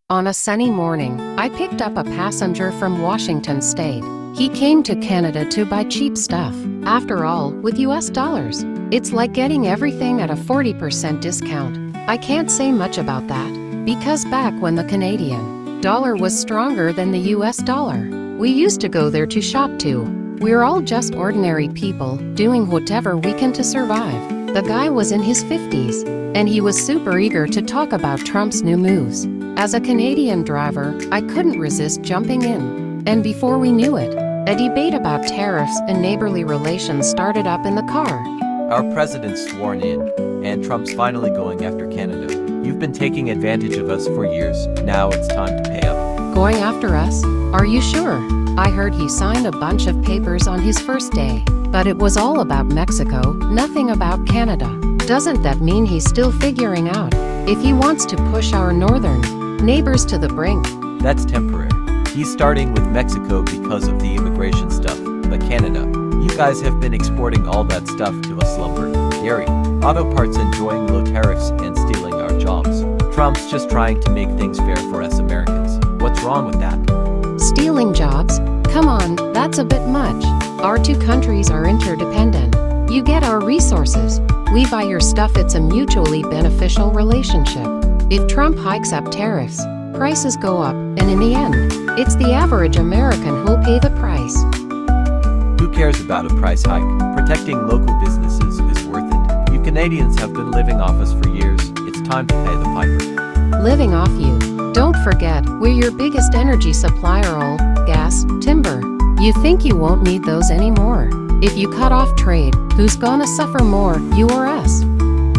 On a sunny morning, I picked up a passenger from Washington State. He came to Canada to buy cheap stuff. After all, with US dollars, it's like getting everything at a 40% discount. I can't say much about that, because back when the Canadian dollar was stronger than the US dollar, we used to go there to shop too. We're all just ordinary people, doing whatever we can to survive. The guy was in his 50s, and he was super eager to talk about Trump's new moves. As a Canadian driver, I couldn't resist jumping in. And before we knew it, a debate about tariffs and neighborly relations started up in the car. Our president's sworn in, and Trump's finally going after Canada. You've been taking advantage of us for years. Now it's time to pay up. Going after us? Are you sure? I heard he signed a bunch of papers on his first day, but it was all about Mexico, nothing about Canada. Doesn't that mean he's still figuring out if he wants to push our northern neighbors to the brink? That's temporary. He's starting with Mexico because of the immigration stuff, but Canada, you guys have been exporting all that stuff to us: lumber, dairy, auto parts, enjoying low tariffs and stealing our jobs. Trump's just trying to make things fair for us Americans. What's wrong with that? Stealing jobs? Come on, that's a bit much. Our two countries are interdependent. You get our resources, we buy your stuff. It's a mutually beneficial relationship. If Trump hikes up tariffs, prices go up, and in the end, it's the average American who'll pay the price. Who cares about a price hike? Protecting local businesses is worth it. You Canadians have been living off us for years. It's time to pay the piper. Living off you? Don't forget, we're your biggest energy supplier: oil, gas, timber. You think you won't need those anymore? If you cut off trade, who's gonna suffer more, you or us?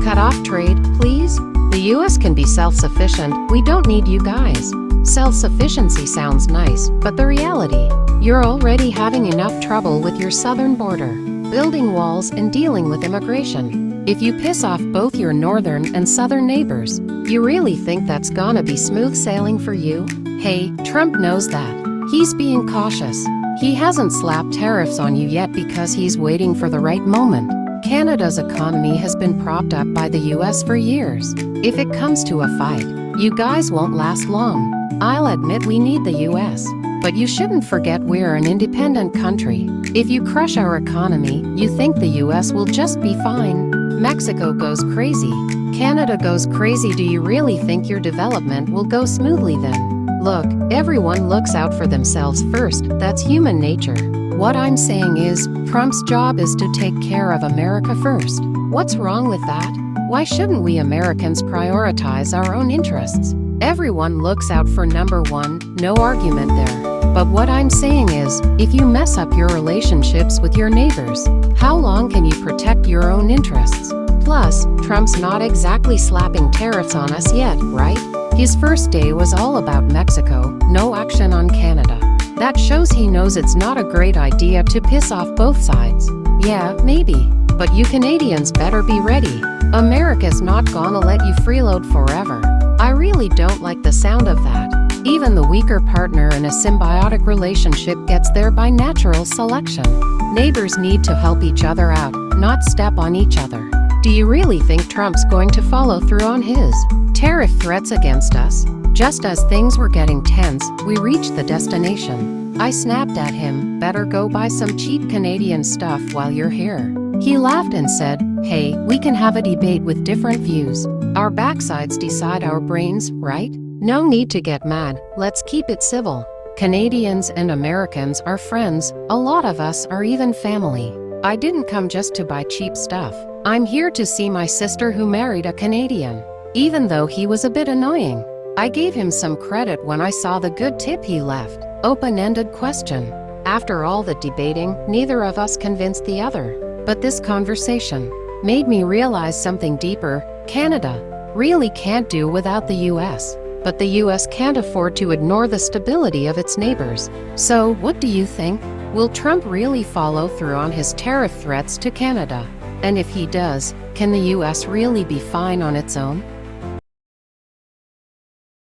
Cut off trade, please? The US can be self-sufficient, we don't need you guys. Self-sufficiency sounds nice, but the reality, you're already having enough trouble with your southern border, building walls and dealing with immigration. If you piss off both your northern and southern neighbors, you really think that's gonna be smooth sailing for you? Hey, Trump knows that. He's being cautious. He hasn't slapped tariffs on you yet because he's waiting for the right moment. Canada's economy has been propped up by the US for years. If it comes to a fight, you guys won't last long. I'll admit we need the US, but you shouldn't forget we're an independent country. If you crush our economy, you think the US will just be fine. Mexico goes crazy. Canada goes crazy. Do you really think your development will go smoothly then? Look, everyone looks out for themselves first. That's human nature. What I'm saying is, Trump's job is to take care of America first. What's wrong with that? Why shouldn't we Americans prioritize our own interests? Everyone looks out for number one, no argument there. But what I'm saying is, if you mess up your relationships with your neighbors, how long can you protect your own interests? Plus, Trump's not exactly slapping tariffs on us yet, right? His first day was all about Mexico, no action on Canada. That shows he knows it's not a great idea to piss off both sides. Yeah, maybe. But you Canadians better be ready. America's not gonna let you freeload forever. I really don't like the sound of that. Even the weaker partner in a symbiotic relationship gets there by natural selection. Neighbors need to help each other out, not step on each other. Do you really think Trump's going to follow through on his tariff threats against us? Just as things were getting tense, we reached the destination. I snapped at him, better go buy some cheap Canadian stuff while you're here. He laughed and said, hey, we can have a debate with different views. Our backsides decide our brains, right? No need to get mad, let's keep it civil. Canadians and Americans are friends, a lot of us are even family. I didn't come just to buy cheap stuff. I'm here to see my sister who married a Canadian. Even though he was a bit annoying, I gave him some credit when I saw the good tip he left. Open-ended question. After all the debating, neither of us convinced the other. But this conversation made me realize something deeper. Canada really can't do without the US. But the US can't afford to ignore the stability of its neighbors. So, what do you think? Will Trump really follow through on his tariff threats to Canada? And if he does, can the US really be fine on its own?